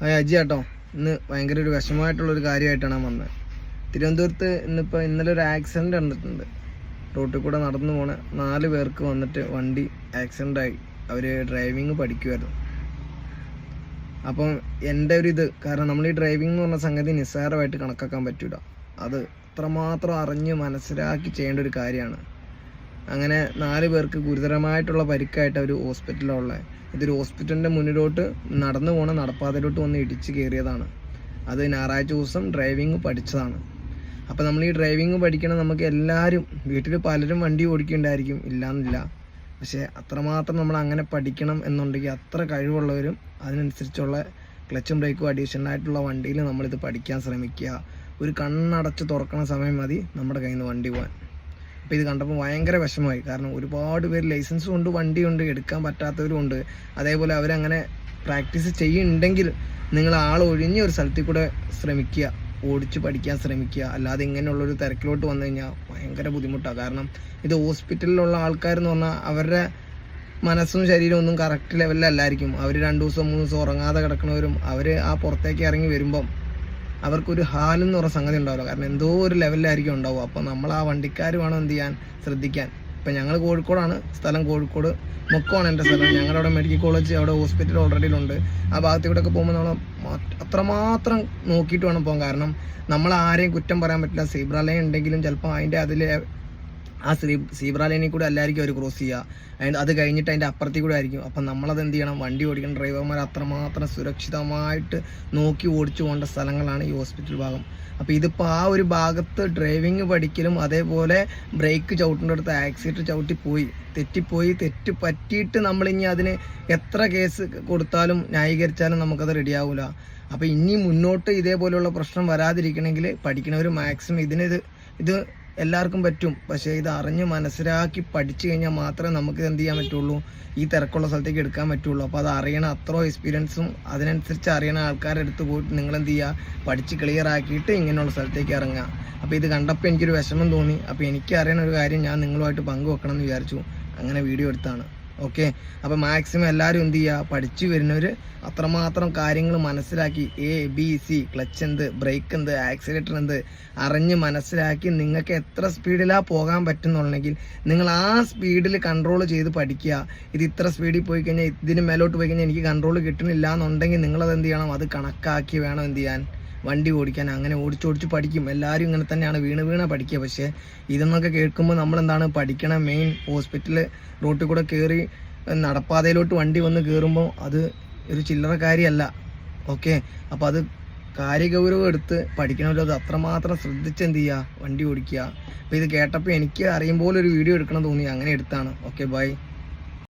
അജി കേട്ടോ, ഇന്ന് ഭയങ്കര ഒരു വിഷമമായിട്ടുള്ളൊരു കാര്യമായിട്ടാണ് ഞാൻ വന്നത്. തിരുവനന്തപുരത്ത് ഇന്നലെ ഒരു ആക്സിഡൻറ്റ് നടന്നിട്ടുണ്ട്. റോട്ടിൽ കൂടെ നടന്നു പോണ 4 പേർക്ക് വന്നിട്ട് വണ്ടി ആക്സിഡൻ്റായി. അവർ ഡ്രൈവിങ് പഠിക്കുമായിരുന്നു. അപ്പം എൻ്റെ കാരണം നമ്മൾ ഈ ഡ്രൈവിംഗ് എന്ന് പറഞ്ഞ സംഗതി നിസ്സാരമായിട്ട് കണക്കാക്കാൻ പറ്റില്ല. അത് അത്രമാത്രം അറിഞ്ഞ് മനസ്സിലാക്കി ചെയ്യേണ്ട ഒരു കാര്യമാണ്. അങ്ങനെ 4 പേർക്ക് ഗുരുതരമായിട്ടുള്ള പരിക്കായിട്ട് അവർ ഹോസ്പിറ്റലിലുള്ളത്. ഇതൊരു ഹോസ്പിറ്റലിൻ്റെ മുന്നിലോട്ട് നടന്നു പോണ നടപ്പാതയിലോട്ട് വന്ന് ഇടിച്ച് കയറിയതാണ്. അത് ഞായറാഴ്ച ദിവസം ഡ്രൈവിങ് പഠിച്ചതാണ്. അപ്പോൾ നമ്മൾ ഈ ഡ്രൈവിങ് പഠിക്കണം, നമുക്ക് എല്ലാവരും വീട്ടിൽ പലരും വണ്ടി ഓടിക്കേണ്ടായിരിക്കും, ഇല്ലയെന്നില്ല. പക്ഷേ അത്രമാത്രം നമ്മൾ അങ്ങനെ പഠിക്കണം എന്നുണ്ടെങ്കിൽ അത്ര കഴിവുള്ളവരും അതിനനുസരിച്ചുള്ള ക്ലച്ചും ബ്രേക്കും അഡീഷണലായിട്ടുള്ള വണ്ടിയിൽ നമ്മളിത് പഠിക്കാൻ ശ്രമിക്കുക. ഒരു കണ്ണടച്ച് തുറക്കണ സമയം മതി നമ്മുടെ കയ്യിൽ നിന്ന് വണ്ടി പോകാൻ. അപ്പോൾ ഇത് കണ്ടപ്പോൾ ഭയങ്കര വിഷമമായി. കാരണം ഒരുപാട് പേര് ലൈസൻസും ഉണ്ട്, വണ്ടിയുണ്ട്, എടുക്കാൻ പറ്റാത്തവരും ഉണ്ട്. അതേപോലെ അവരങ്ങനെ പ്രാക്ടീസ് ചെയ്യുന്നുണ്ടെങ്കിൽ നിങ്ങൾ ആളൊഴിഞ്ഞ് ഒരു സ്ഥലത്തിൽ കൂടെ ശ്രമിക്കുക, ഓടിച്ച് പഠിക്കാൻ ശ്രമിക്കുക. അല്ലാതെ ഇങ്ങനെയുള്ളൊരു തിരക്കിലോട്ട് വന്നു കഴിഞ്ഞാൽ ഭയങ്കര ബുദ്ധിമുട്ടാണ്. കാരണം ഇത് ഹോസ്പിറ്റലിലുള്ള ആൾക്കാരെന്ന് പറഞ്ഞാൽ അവരുടെ മനസ്സും ശരീരവും ഒന്നും കറക്റ്റ് ലെവലിലല്ലായിരിക്കും. അവർ 2 ദിവസം 3 ദിവസം ഉറങ്ങാതെ കിടക്കുന്നവരും അവർ ആ പുറത്തേക്ക് ഇറങ്ങി വരുമ്പം അവർക്കൊരു ഹാലെന്ന് പറഞ്ഞ സംഗതി ഉണ്ടാവില്ല. കാരണം എന്തോ ഒരു ലെവലിലായിരിക്കും ഉണ്ടാവുക. അപ്പോൾ നമ്മൾ ആ വണ്ടിക്കാർ വേണം എന്ത് ചെയ്യാൻ, ശ്രദ്ധിക്കാൻ. ഇപ്പം ഞങ്ങൾ കോഴിക്കോടാണ് സ്ഥലം, കോഴിക്കോട് മുക്കമാണ് എൻ്റെ സ്ഥലം. ഞങ്ങളവിടെ മെഡിക്കൽ കോളേജ്, അവിടെ ഹോസ്പിറ്റൽ ഓൾറെഡി ഉണ്ട്. ആ ഭാഗത്തേക്കൂടെയൊക്കെ പോകുമ്പോൾ നമ്മൾ അത്രമാത്രം നോക്കിയിട്ട് വേണം പോകാൻ. കാരണം നമ്മൾ ആരെയും കുറ്റം പറയാൻ പറ്റില്ല. സീബ്ര ലൈൻ ഉണ്ടെങ്കിലും ചിലപ്പോൾ അതിൻ്റെ ആ സീബ്ര ലൈനിൽ കൂടെ എല്ലാവർക്കും അവർ ക്രോസ് ചെയ്യുക. അത് കഴിഞ്ഞിട്ട് അതിൻ്റെ അപ്പുറത്തിൽ കൂടെ ആയിരിക്കും. അപ്പം നമ്മളത് എന്ത് ചെയ്യണം, വണ്ടി ഓടിക്കുന്ന ഡ്രൈവർമാർ അത്രമാത്രം സുരക്ഷിതമായിട്ട് നോക്കി ഓടിച്ചു പോകേണ്ട സ്ഥലങ്ങളാണ് ഈ ഹോസ്പിറ്റൽ ഭാഗം. അപ്പോൾ ഇതിപ്പോൾ ആ ഒരു ഭാഗത്ത് ഡ്രൈവിങ് പഠിക്കലും അതേപോലെ ബ്രേക്ക് ചവിട്ടേണ്ടടുത്ത് ആക്സിലേറ്റർ തെറ്റിപ്പോയി തെറ്റ് പറ്റിയിട്ട് നമ്മളിനി അതിന് എത്ര കേസ് കൊടുത്താലും ന്യായീകരിച്ചാലും നമുക്കത് റെഡിയാവില്ല. അപ്പോൾ ഇനി മുന്നോട്ട് ഇതേപോലെയുള്ള പ്രശ്നം വരാതിരിക്കണമെങ്കിൽ പഠിക്കണവർ മാക്സിമം ഇത് എല്ലാവർക്കും പറ്റും. പക്ഷേ ഇത് അറിഞ്ഞ് മനസ്സിലാക്കി പഠിച്ചു കഴിഞ്ഞാൽ മാത്രമേ നമുക്ക് എന്ത് ചെയ്യാൻ പറ്റുള്ളൂ, ഈ തിരക്കുള്ള സ്ഥലത്തേക്ക് എടുക്കാൻ പറ്റുള്ളൂ. അപ്പോൾ അത് അറിയണ അത്ര എക്സ്പീരിയൻസും അതിനനുസരിച്ച് അറിയണ ആൾക്കാരുടെ അടുത്ത് പോയിട്ട് നിങ്ങളെന്ത് ചെയ്യുക, പഠിച്ച് ക്ലിയർ ആക്കിയിട്ട് ഇങ്ങനെയുള്ള സ്ഥലത്തേക്ക് ഇറങ്ങുക. അപ്പോൾ ഇത് കണ്ടപ്പോൾ എനിക്കൊരു വിഷമം തോന്നി. അപ്പോൾ എനിക്ക് അറിയണ ഒരു കാര്യം ഞാൻ നിങ്ങളുമായിട്ട് പങ്കുവെക്കണം എന്ന് വിചാരിച്ചു. അങ്ങനെ വീഡിയോ എടുത്താണ്. ഓക്കെ, അപ്പോൾ മാക്സിമം എല്ലാവരും എന്ത് ചെയ്യുക, പഠിച്ചു വരുന്നവർ അത്രമാത്രം കാര്യങ്ങൾ മനസ്സിലാക്കി ABC, ക്ലച്ച് എന്ത്, ബ്രേക്ക് എന്ത്, ആക്സിലേറ്റർ എന്ത് അറിഞ്ഞ് മനസ്സിലാക്കി നിങ്ങൾക്ക് എത്ര സ്പീഡിലാണ് പോകാൻ പറ്റുന്നുണ്ടെങ്കിൽ നിങ്ങൾ ആ സ്പീഡിൽ കൺട്രോൾ ചെയ്ത് പഠിക്കുക. ഇത് ഇത്ര സ്പീഡിൽ പോയി കഴിഞ്ഞാൽ, ഇതിന് മേലോട്ട് പോയി കഴിഞ്ഞാൽ എനിക്ക് കൺട്രോൾ കിട്ടുന്നില്ല എന്നുണ്ടെങ്കിൽ നിങ്ങളത് എന്ത് ചെയ്യണം, അത് കണക്കാക്കി വേണം എന്ത് ചെയ്യാൻ, വണ്ടി ഓടിക്കാൻ. അങ്ങനെ ഓടിച്ച് പഠിക്കും. എല്ലാവരും ഇങ്ങനെ തന്നെയാണ്, വീണ പഠിക്കുക. പക്ഷേ ഇതെന്നൊക്കെ കേൾക്കുമ്പോൾ നമ്മളെന്താണ് പഠിക്കണം, മെയിൻ ഹോസ്പിറ്റൽ റോട്ടിൽ കൂടെ കയറി നടപ്പാതയിലോട്ട് വണ്ടി വന്ന് കയറുമ്പോൾ അത് ഒരു ചില്ലറ കാര്യമല്ല. ഓക്കെ, അപ്പോൾ അത് കാര്യഗൗരവം എടുത്ത് പഠിക്കണമല്ലോ. അത് അത്രമാത്രം ശ്രദ്ധിച്ച് എന്ത് ചെയ്യുക, വണ്ടി ഓടിക്കുക. അപ്പോൾ ഇത് കേട്ടപ്പോൾ എനിക്ക് അറിയുമ്പോൾ ഒരു വീഡിയോ എടുക്കണം തോന്നി, അങ്ങനെ എടുത്താണ്. Okay, by.